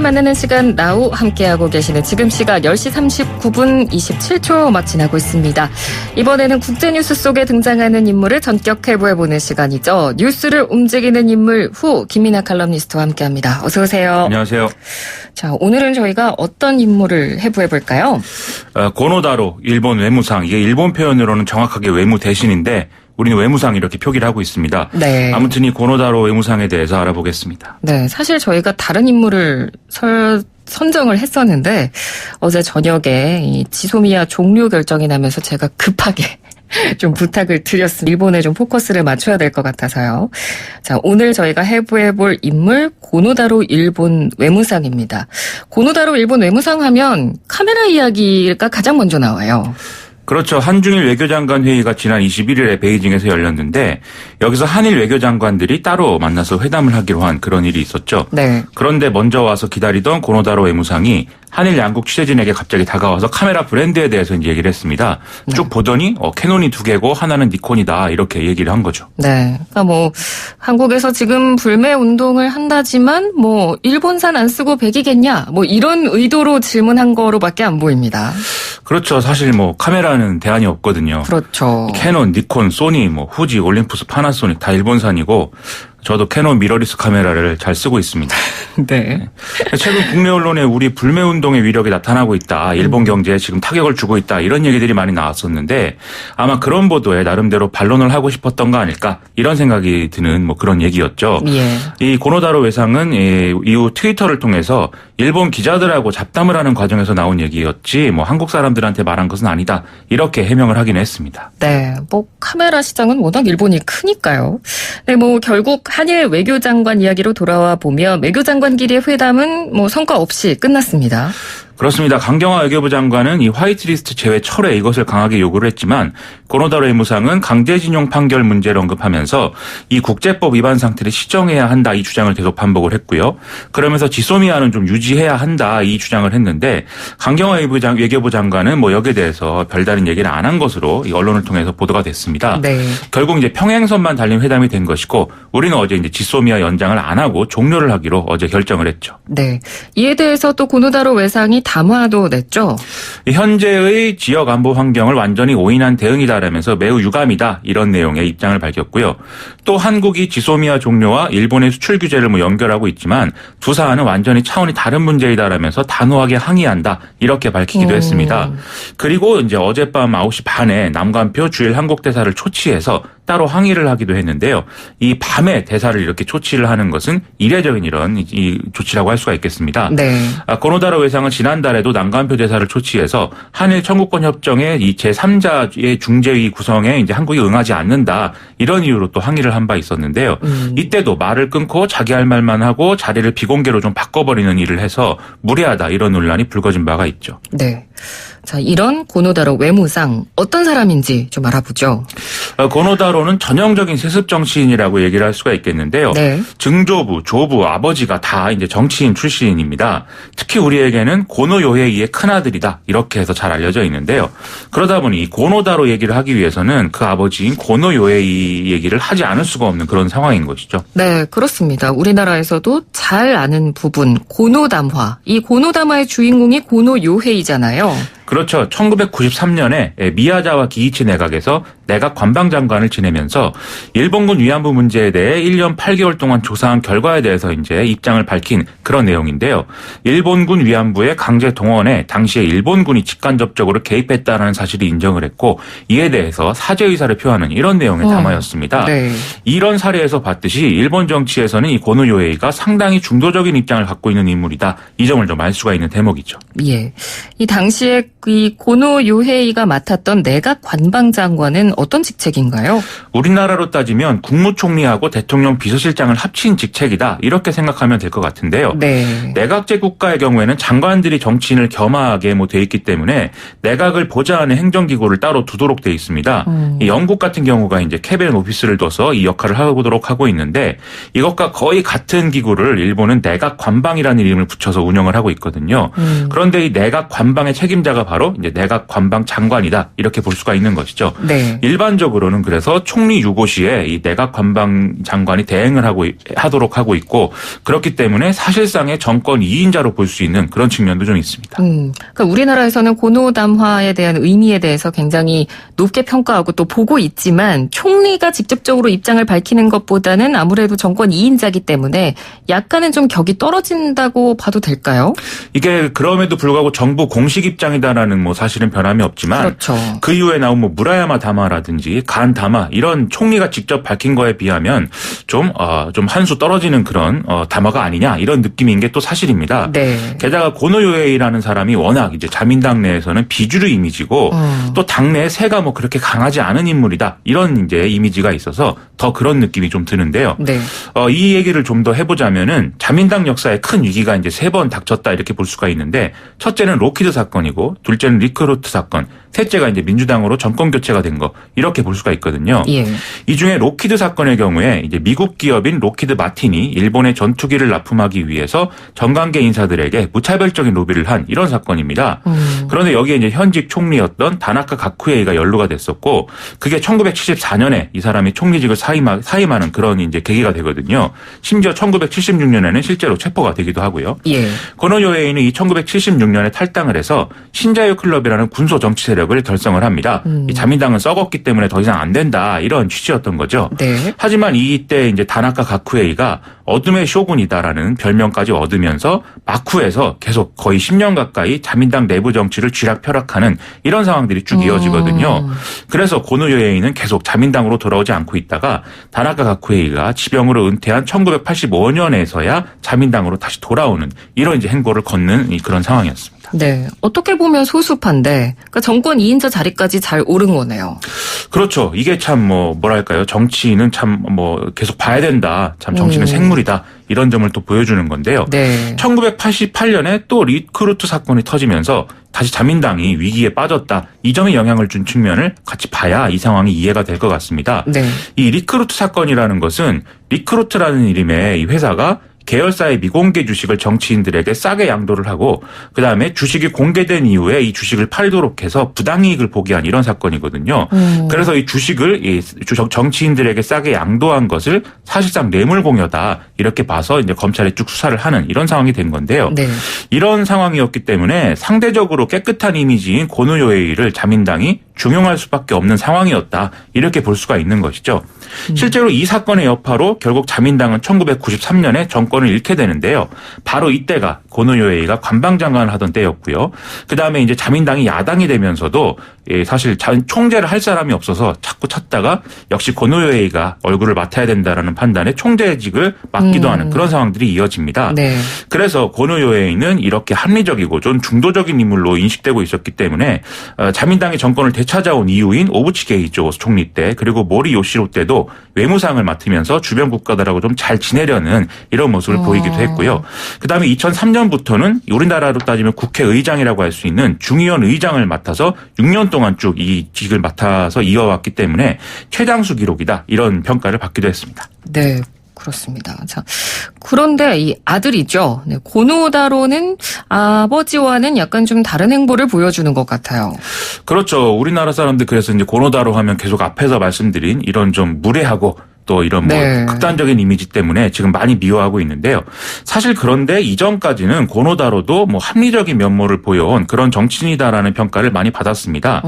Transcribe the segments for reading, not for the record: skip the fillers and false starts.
만나는 시간 나우 함께하고 계시는 지금 시각 10시 39분 27초 막 지나고 있습니다. 이번에는 국제뉴스 속에 등장하는 인물을 전격 해부해보는 시간이죠. 뉴스를 움직이는 인물 후 김민아 칼럼니스트와 함께합니다. 어서 오세요. 안녕하세요. 자, 오늘은 저희가 어떤 인물을 해부해볼까요? 고노다로 일본 외무상, 이게 일본 표현으로는 정확하게 외무 대신인데 우리는 외무상 이렇게 표기를 하고 있습니다. 네. 아무튼 이 고노다로 외무상에 대해서 알아보겠습니다. 네, 사실 저희가 다른 인물을 선정을 했었는데 어제 저녁에 이 지소미아 종료 결정이 나면서 제가 급하게 좀 부탁을 드렸습니다. 일본에 좀 포커스를 맞춰야 될 것 같아서요. 자, 오늘 저희가 해부해볼 인물 고노다로 일본 외무상입니다. 고노다로 일본 외무상 하면 카메라 이야기가 가장 먼저 나와요. 그렇죠. 한중일 외교장관 회의가 지난 21일에 베이징에서 열렸는데 여기서 한일 외교장관들이 따로 만나서 회담을 하기로 한 그런 일이 있었죠. 네. 그런데 먼저 와서 기다리던 고노다로 외무상이 한일 양국 취재진에게 갑자기 다가와서 카메라 브랜드에 대해서 이제 얘기를 했습니다. 네. 쭉 보더니 캐논이 2개고 하나는 니콘이다 이렇게 얘기를 한 거죠. 네. 그러니까 한국에서 지금 불매 운동을 한다지만 일본산 안 쓰고 백이겠냐 이런 의도로 질문한 거로밖에 안 보입니다. 그렇죠. 사실 카메라는 대안이 없거든요. 그렇죠. 캐논, 니콘, 소니, 후지, 올림푸스, 파나소닉 다 일본산이고 저도 캐논 미러리스 카메라를 잘 쓰고 있습니다. 네. 최근 국내 언론에 우리 불매운동의 위력이 나타나고 있다. 일본 경제에 지금 타격을 주고 있다. 이런 얘기들이 많이 나왔었는데 아마 그런 보도에 나름대로 반론을 하고 싶었던 거 아닐까. 이런 생각이 드는 그런 얘기였죠. 예. 이 고노다로 외상은 이후 트위터를 통해서 일본 기자들하고 잡담을 하는 과정에서 나온 얘기였지 한국 사람들한테 말한 것은 아니다. 이렇게 해명을 하긴 했습니다. 네. 카메라 시장은 워낙 일본이 크니까요. 네, 결국 한일 외교장관 이야기로 돌아와 보면 외교장관끼리의 회담은 성과 없이 끝났습니다. 그렇습니다. 강경화 외교부 장관은 이 화이트리스트 제외 철회 이것을 강하게 요구를 했지만 고노다로 외무상은 강제징용 판결 문제를 언급하면서 이 국제법 위반 상태를 시정해야 한다 이 주장을 계속 반복을 했고요. 그러면서 지소미아는 좀 유지해야 한다 이 주장을 했는데 강경화 외교부 장관은 여기에 대해서 별다른 얘기를 안 한 것으로 이 언론을 통해서 보도가 됐습니다. 네. 결국 이제 평행선만 달린 회담이 된 것이고 우리는 어제 이제 지소미아 연장을 안 하고 종료를 하기로 어제 결정을 했죠. 네. 이에 대해서 또 고노다로 외상이 담화도 냈죠. 현재의 지역 안보 환경을 완전히 오인한 대응이다라면서 매우 유감이다 이런 내용의 입장을 밝혔고요. 또 한국이 지소미아 종료와 일본의 수출 규제를 연결하고 있지만 두 사안은 완전히 차원이 다른 문제이다라면서 단호하게 항의한다 이렇게 밝히기도 했습니다. 그리고 이제 어젯밤 9시 반에 남관표 주일 한국 대사를 초치해서 따로 항의를 하기도 했는데요. 이 밤에 대사를 이렇게 초치를 하는 것은 이례적인 이런 이 조치라고 할 수가 있겠습니다. 네. 고노다로 외상은 지난달에도 남관표 대사를 초치해서 한일 청구권 협정의 이 제3자의 중재위 구성에 이제 한국이 응하지 않는다 이런 이유로 또 항의를 한 바 있었는데요. 이때도 말을 끊고 자기 할 말만 하고 자리를 비공개로 좀 바꿔버리는 일을 해서 무례하다 이런 논란이 불거진 바가 있죠. 네. 자, 이런 고노다로 외무상 어떤 사람인지 좀 알아보죠. 고노다로는 전형적인 세습 정치인이라고 얘기를 할 수가 있겠는데요. 네. 증조부, 조부, 아버지가 다 이제 정치인 출신입니다. 특히 우리에게는 고노 요헤이의 큰아들이다 이렇게 해서 잘 알려져 있는데요. 그러다 보니 이 고노다로 얘기를 하기 위해서는 그 아버지인 고노 요헤이 얘기를 하지 않을 수가 없는 그런 상황인 것이죠. 네, 그렇습니다. 우리나라에서도 잘 아는 부분 고노담화. 이 고노담화의 주인공이 고노 요헤이잖아요. 그렇죠. 1993년에 미야자와 기이치 내각에서 내각 관방장관을 지내면서 일본군 위안부 문제에 대해 1년 8개월 동안 조사한 결과에 대해서 이제 입장을 밝힌 그런 내용인데요. 일본군 위안부의 강제 동원에 당시에 일본군이 직간접적으로 개입했다는 사실이 인정을 했고 이에 대해서 사죄 의사를 표하는 이런 내용의 담화였습니다. 네. 이런 사례에서 봤듯이 일본 정치에서는 이 고노 요헤이가 상당히 중도적인 입장을 갖고 있는 인물이다. 이 점을 좀 알 수가 있는 대목이죠. 예. 이 당시에 이 고노 요헤이가 맡았던 내각 관방장관은 어떤 직책인가요? 우리나라로 따지면 국무총리하고 대통령 비서실장을 합친 직책이다. 이렇게 생각하면 될 것 같은데요. 네. 내각제 국가의 경우에는 장관들이 정치인을 겸하게 돼 있기 때문에 내각을 보좌하는 행정기구를 따로 두도록 돼 있습니다. 이 영국 같은 경우가 이제 캐비넷 오피스를 둬서 이 역할을 하도록 하고 있는데 이것과 거의 같은 기구를 일본은 내각 관방이라는 이름을 붙여서 운영을 하고 있거든요. 그런데 그런데 이 내각 관방의 책임자가 바로 이제 내각 관방 장관이다 이렇게 볼 수가 있는 것이죠. 네. 일반적으로는 그래서 총리 유고시에 이 내각 관방 장관이 대행을 하도록 하고 있고 그렇기 때문에 사실상의 정권 2인자로 볼 수 있는 그런 측면도 좀 있습니다. 그러니까 우리나라에서는 고노담화에 대한 의미에 대해서 굉장히 높게 평가하고 또 보고 있지만 총리가 직접적으로 입장을 밝히는 것보다는 아무래도 정권 2인자이기 때문에 약간은 좀 격이 떨어진다고 봐도 될까요? 이게 그럼에도 불구하고 정부 공식 입장이다라는 뭐 사실은 변함이 없지만 그렇죠. 그 이후에 나온 뭐 무라야마 다마라든지 간 다마 이런 총리가 직접 밝힌 거에 비하면 좀 한 수 떨어지는 그런 담화가 아니냐 이런 느낌인 게 또 사실입니다. 네. 게다가 고노요에이라는 사람이 워낙 이제 자민당 내에서는 비주류 이미지고 또 당내에 세가 뭐 그렇게 강하지 않은 인물이다 이런 이제 이미지가 있어서 더 그런 느낌이 좀 드는데요. 네. 이 얘기를 좀 더 해보자면은 자민당 역사에 큰 위기가 이제 3번 닥쳤다 이렇게 볼 수가 있는데 첫째는 로키드 사건이고 둘째는 리크루트 사건, 셋째가 이제 민주당으로 정권 교체가 된 거 이렇게 볼 수가 있거든요. 예. 이 중에 로키드 사건의 경우에 이제 미국 기업인 로키드 마틴이 일본의 전투기를 납품하기 위해서 정관계 인사들에게 무차별적인 로비를 한 이런 사건입니다. 그런데 여기에 이제 현직 총리였던 다나카 가쿠에이가 연루가 됐었고 그게 1974년에 이 사람이 총리직을 사임하는 그런 이제 계기가 되거든요. 심지어 1976년에는 실제로 체포가 되기도 하고요. 예. 고노요에이는 이 1976년에 탈당을 해서 신자유 클럽이라는 군소 정치 세력을 결성을 합니다. 이 자민당은 썩었기 때문에 더 이상 안 된다 이런 취지였던 거죠. 네. 하지만 이때 이제 다나카 가쿠에이가 어둠의 쇼군이다라는 별명까지 얻으면서 마쿠에서 계속 거의 10년 가까이 자민당 내부 정치를 쥐락펴락하는 이런 상황들이 쭉 이어지거든요. 그래서 고노요에이는 계속 자민당으로 돌아오지 않고 있다가 다나카 가쿠에이가 지병으로 은퇴한 1985년에서야 자민당으로 다시 돌아오는 이런 이제 행보를 걷는 그런 상황이었습니다. 네. 어떻게 보면 소수파인데, 그러니까 정권 2인자 자리까지 잘 오른 거네요. 그렇죠. 이게 참 뭐랄까요. 정치인은 참 계속 봐야 된다. 참 정치는 생물이다. 이런 점을 또 보여주는 건데요. 네. 1988년에 또 리크루트 사건이 터지면서 다시 자민당이 위기에 빠졌다. 이 점에 영향을 준 측면을 같이 봐야 이 상황이 이해가 될 것 같습니다. 네. 이 리크루트 사건이라는 것은 리크루트라는 이름의 이 회사가 계열사의 미공개 주식을 정치인들에게 싸게 양도를 하고 그다음에 주식이 공개된 이후에 이 주식을 팔도록 해서 부당이익을 보게 한 이런 사건이거든요. 그래서 이 주식을 정치인들에게 싸게 양도한 것을 사실상 뇌물공여다 이렇게 봐서 이제 검찰이 쭉 수사를 하는 이런 상황이 된 건데요. 네. 이런 상황이었기 때문에 상대적으로 깨끗한 이미지인 고노요에이를 자민당이 중용할 수밖에 없는 상황이었다. 이렇게 볼 수가 있는 것이죠. 실제로 이 사건의 여파로 결국 자민당은 1993년에 정권을 잃게 되는데요. 바로 이때가 고노요에이가 관방장관을 하던 때였고요. 그다음에 이제 자민당이 야당이 되면서도 사실 총재를 할 사람이 없어서 자꾸 찾다가 역시 고노요에이가 얼굴을 맡아야 된다라는 판단에 총재직을 맡기도 하는 그런 상황들이 이어집니다. 네. 그래서 고노요에이는 이렇게 합리적이고 좀 중도적인 인물로 인식되고 있었기 때문에 자민당이 정권을 되찾아온 이후인 오부치 게이조 총리 때 그리고 모리 요시로 때도 외무상을 맡으면서 주변 국가들하고 좀 잘 지내려는 이런 모습을 보이기도 했고요. 그다음에 2003년부터는 우리나라로 따지면 국회의장이라고 할 수 있는 중의원 의장을 맡아서 6년 동안 쭉 이 직을 맡아서 이어왔기 때문에 최장수 기록이다 이런 평가를 받기도 했습니다. 네. 그렇습니다. 자, 그런데 이 아들이죠. 네, 고노다로는 아버지와는 약간 좀 다른 행보를 보여주는 것 같아요. 그렇죠. 우리나라 사람들 그래서 이제 고노다로 하면 계속 앞에서 말씀드린 이런 좀 무례하고 또 이런 네. 극단적인 이미지 때문에 지금 많이 미워하고 있는데요. 사실 그런데 이전까지는 고노다로도 합리적인 면모를 보여온 그런 정치인이다라는 평가를 많이 받았습니다.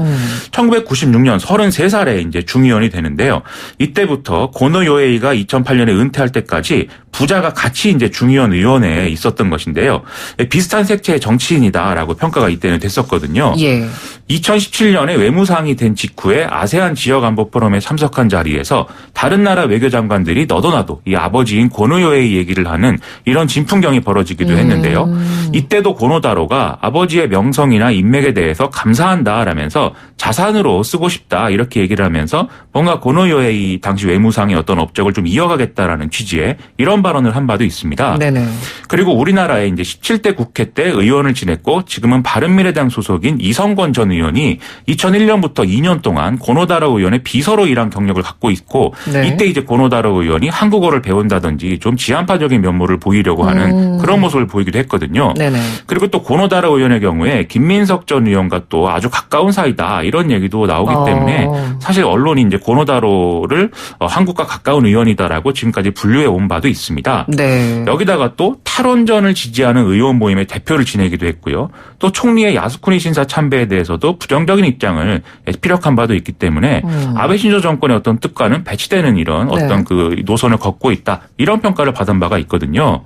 1996년 33살에 이제 중의원이 되는데요. 이때부터 고노요에이가 2008년에 은퇴할 때까지 부자가 같이 이제 중의원 의원회에 있었던 것인데요. 비슷한 색채의 정치인이다라고 평가가 이때는 됐었거든요. 예. 2017년에 외무상이 된 직후에 아세안 지역 안보 포럼에 참석한 자리에서 다른 나라 외교장관들이 너도나도 이 아버지인 고노요에이 얘기를 하는 이런 진풍경이 벌어지기도 했는데요. 이때도 고노다로가 아버지의 명성이나 인맥에 대해서 감사한다라면서 자산으로 쓰고 싶다 이렇게 얘기를 하면서 뭔가 고노요에이 당시 외무상의 어떤 업적을 좀 이어가겠다라는 취지의 이런 발언을 한 바도 있습니다. 네네. 그리고 우리나라에 이제 17대 국회 때 의원을 지냈고 지금은 바른미래당 소속인 이성권 전 의원이 2001년부터 2년 동안 고노다로 의원의 비서로 일한 경력을 갖고 있고 네. 이때 이 이제 고노다로 의원이 한국어를 배운다든지 좀 지한파적인 면모를 보이려고 하는 그런 모습을 보이기도 했거든요. 네네. 그리고 또 고노다로 의원의 경우에 김민석 전 의원과 또 아주 가까운 사이다 이런 얘기도 나오기 때문에 사실 언론이 이제 고노다로를 한국과 가까운 의원이다라고 지금까지 분류해 온 바도 있습니다. 네. 여기다가 또 탈원전을 지지하는 의원 모임의 대표를 지내기도 했고요. 또 총리의 야스쿠니 신사 참배에 대해서도 부정적인 입장을 피력한 바도 있기 때문에 아베 신조 정권의 어떤 뜻과는 배치되는 이런 어떤 그 노선을 걷고 있다. 이런 평가를 받은 바가 있거든요.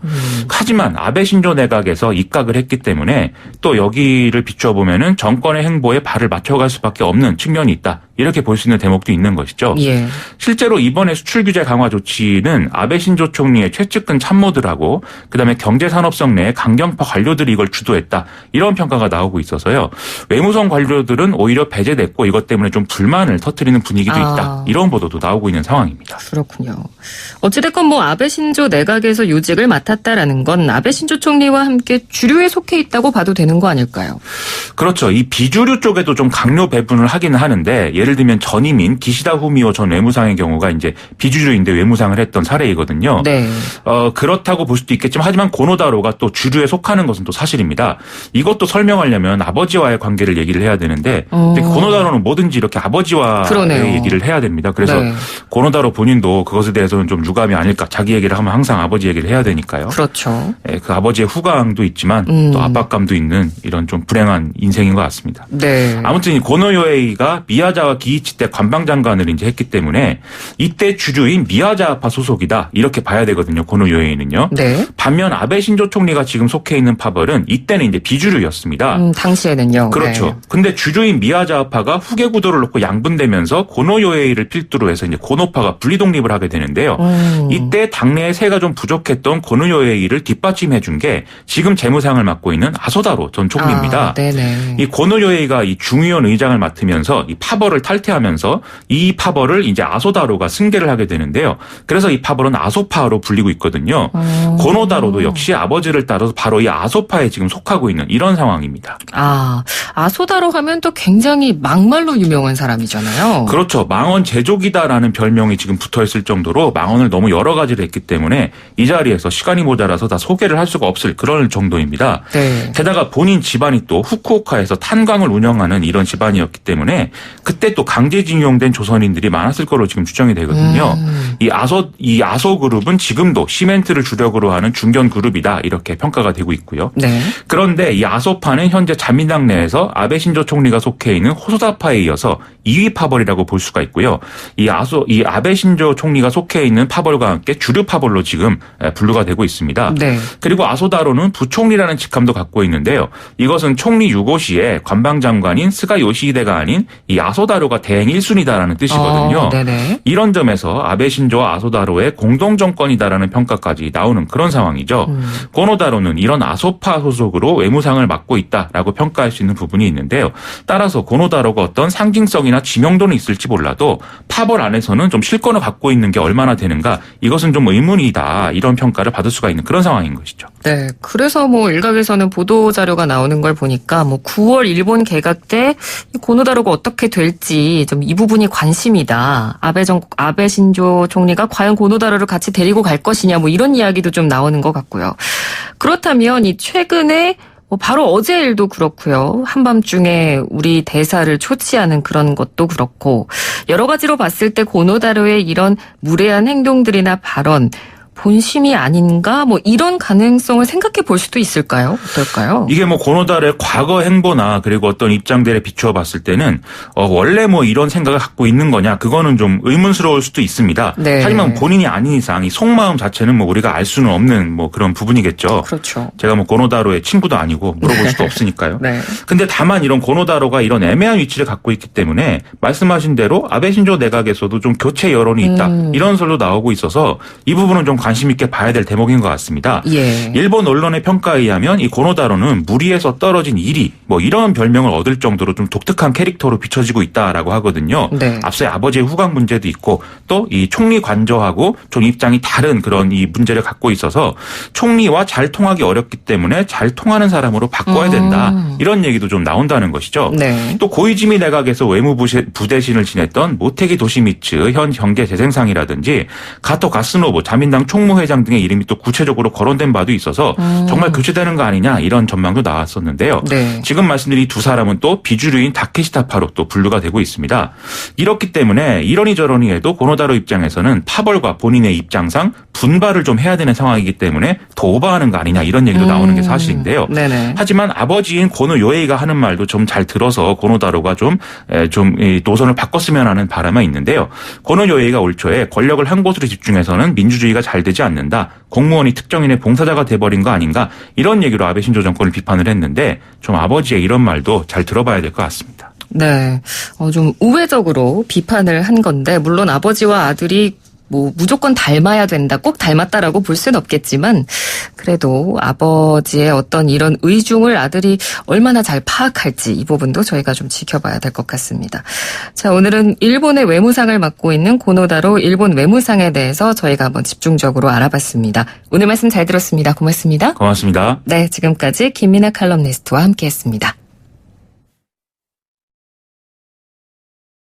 하지만 아베 신조 내각에서 입각을 했기 때문에 또 여기를 비추어 보면은 정권의 행보에 발을 맞춰갈 수밖에 없는 측면이 있다. 이렇게 볼 수 있는 대목도 있는 것이죠. 예. 실제로 이번에 수출 규제 강화 조치는 아베 신조 총리의 최측근 참모들하고 그다음에 경제산업성 내 강경파 관료들이 이걸 주도했다. 이런 평가가 나오고 있어서요. 외무성 관료들은 오히려 배제됐고 이것 때문에 좀 불만을 터뜨리는 분위기도 있다. 이런 보도도 나오고 있는 상황입니다. 그렇군요. 어찌됐건 뭐 아베 신조 내각에서 요직을 맡았다라는 건 아베 신조 총리와 함께 주류에 속해 있다고 봐도 되는 거 아닐까요? 그렇죠. 이 비주류 쪽에도 좀 강요 배분을 하기는 하는데 예를 들면 전임인 기시다 후미오 전 외무상의 경우가 이제 비주류인데 외무상을 했던 사례이거든요. 네. 그렇다고 볼 수도 있겠지만 하지만 고노다로가 또 주류에 속하는 것은 또 사실입니다. 이것도 설명하려면 아버지와의 관계를 얘기를 해야 되는데 고노다로는 뭐든지 이렇게 아버지와의 그러네요. 얘기를 해야 됩니다. 그래서 네. 고노다로 본인도 그것에 대해서는 좀 유감이 아닐까. 자기 얘기를 하면 항상 아버지 얘기를 해야 되니까요. 그렇죠. 그 아버지의 후광도 있지만 또 압박감도 있는 이런 좀 불행한 인생인 것 같습니다. 네. 아무튼 이 고노요에이가 미야자와 기이치 때 관방장관을 이제 했기 때문에 이때 주류인 미야자파 소속이다 이렇게 봐야 되거든요. 고노요에이는요. 네. 반면 아베 신조 총리가 지금 속해 있는 파벌은 이때는 이제 비주류였습니다. 당시에는요. 그렇죠. 네. 근데 주류인 미야자파가 후계 구도를 놓고 양분되면서 고노요에이를 필두로 해서 이제 고노파가 분리독립을 하게 되는데요. 이때 당내에 세가 좀 부족했던 고노요에이를 뒷받침해 준 게 지금 재무상을 맡고 있는 아소다로 전 총리입니다. 네네. 이 고노요에이가 이 중의원 의장을 맡으면서 이 파벌을 탈퇴하면서 이 파벌을 이제 아소다로가 승계를 하게 되는데요. 그래서 이 파벌은 아소파로 불리고 있거든요. 고노다로도 역시 아버지를 따라서 바로 이 아소파에 지금 속하고 있는 이런 상황입니다. 아소다로 하면 또 굉장히 막말로 유명한 사람이잖아요. 그렇죠. 망언 제조기다라는 별명이 지금 붙어있을 정도로 망언을 너무 여러 가지를 했기 때문에 이 자리에서 시간이 모자라서 다 소개를 할 수가 없을 그런 정도입니다. 네. 게다가 본인 집안이 또 후쿠오카에서 탄광을 운영하는 이런 집안이었기 때문에 그때 또 강제징용된 조선인들이 많았을 거로 지금 추정이 되거든요. 이 아소 그룹은 지금도 시멘트를 주력으로 하는 중견 그룹이다 이렇게 평가가 되고 있고요. 네. 그런데 이 아소파는 현재 자민당 내에서 아베 신조 총리가 속해 있는 호소다파에 이어서 2위 파벌이라고 볼 수가 있고요. 이 아베 신조 총리가 속해 있는 파벌과 함께 주류 파벌로 지금 분류가 되고 있습니다. 네. 그리고 아소다로는 부총리라는 직함도 갖고 있는데요. 이것은 총리 유고시에 관방장관인 스가 요시히데가 아닌 이 아소다로가 대행 1순위다라는 뜻이거든요. 네네. 이런 점에서 아베 신조와 아소다로의 공동정권이다라는 평가까지 나오는 그런 상황이죠. 고노다로는 이런 아소파 소속으로 외무상을 맡고 있다라고 평가할 수 있는 부분이 있는데요. 따라서 고노다로가 어떤 상징성이나 지명도는 있을지 몰라도 파벌 안에서는 좀 실권을 갖고 있는 게 얼마나 되는가 이것은 좀 의문이다 이런 평가를 받을 수가 있는 그런 상황인 것이죠. 네. 그래서 뭐 일각에서는 보도 자료가 나오는 걸 보니까 뭐 9월 일본 개각 때 고노다로가 어떻게 될지 좀 이 부분이 관심이다. 아베 신조 총리가 과연 고노다로를 같이 데리고 갈 것이냐 뭐 이런 이야기도 좀 나오는 것 같고요. 그렇다면 이 최근에 바로 어제 일도 그렇고요. 한밤중에 우리 대사를 초치하는 그런 것도 그렇고 여러 가지로 봤을 때 고노다로의 이런 무례한 행동들이나 발언 본심이 아닌가 뭐 이런 가능성을 생각해 볼 수도 있을까요? 어떨까요? 이게 뭐 고노다로의 과거 행보나 그리고 어떤 입장들에 비추어 봤을 때는 원래 뭐 이런 생각을 갖고 있는 거냐 그거는 좀 의문스러울 수도 있습니다. 네. 하지만 본인이 아닌 이상 이 속마음 자체는 뭐 우리가 알 수는 없는 뭐 그런 부분이겠죠. 그렇죠. 제가 뭐 고노다로의 친구도 아니고 물어볼 수도 없으니까요. 네. 근데 다만 이런 고노다로가 이런 애매한 위치를 갖고 있기 때문에 말씀하신 대로 아베 신조 내각에서도 좀 교체 여론이 있다. 이런 설도 나오고 있어서 이 부분은 좀 관심 있게 봐야 될 대목인 것 같습니다. 예. 일본 언론의 평가에 의하면 이 고노다로는 무리에서 떨어진 1위 뭐 이런 별명을 얻을 정도로 좀 독특한 캐릭터로 비춰지고 있다라고 하거든요. 네. 앞서 아버지의 후광 문제도 있고 또 이 총리 관저하고 좀 입장이 다른 그런 이 문제를 갖고 있어서 총리와 잘 통하기 어렵기 때문에 잘 통하는 사람으로 바꿔야 된다. 이런 얘기도 좀 나온다는 것이죠. 네. 또 고이즈미 내각에서 외무부대신을 지냈던 모테기 도시미츠 현 경제재생상이라든지 가토 가스노부 자민당 총무회장 등의 이름이 또 구체적으로 거론된 바도 있어서 정말 교체되는 거 아니냐 이런 전망도 나왔었는데요. 네. 지금 말씀드린 두 사람은 또 비주류인 다케시타파로 또 분류가 되고 있습니다. 이렇기 때문에 이러니 저러니 해도 고노다로 입장에서는 파벌과 본인의 입장상 분발을 좀 해야 되는 상황이기 때문에 더 오버하는 거 아니냐 이런 얘기도 나오는 게 사실인데요. 네네. 하지만 아버지인 고노 요에이가 하는 말도 좀 잘 들어서 고노다로가 좀 이 노선을 바꿨으면 하는 바람이 있는데요. 고노 요에이가 올 초에 권력을 한 곳으로 집중해서는 민주주의가 잘 되지 않는다. 공무원이 특정인의 봉사자가 돼버린 거 아닌가 이런 얘기로 아베 신조 정권을 비판을 했는데 좀 아버지의 이런 말도 잘 들어봐야 될 것 같습니다. 네. 좀 우회적으로 비판을 한 건데, 물론 아버지와 아들이 뭐 무조건 닮아야 된다, 꼭 닮았다라고 볼 수는 없겠지만, 그래도 아버지의 어떤 이런 의중을 아들이 얼마나 잘 파악할지 이 부분도 저희가 좀 지켜봐야 될 것 같습니다. 자, 오늘은 일본의 외무상을 맡고 있는 고노다로 일본 외무상에 대해서 저희가 한번 집중적으로 알아봤습니다. 오늘 말씀 잘 들었습니다. 고맙습니다. 고맙습니다. 네, 지금까지 김민아 칼럼니스트와 함께했습니다.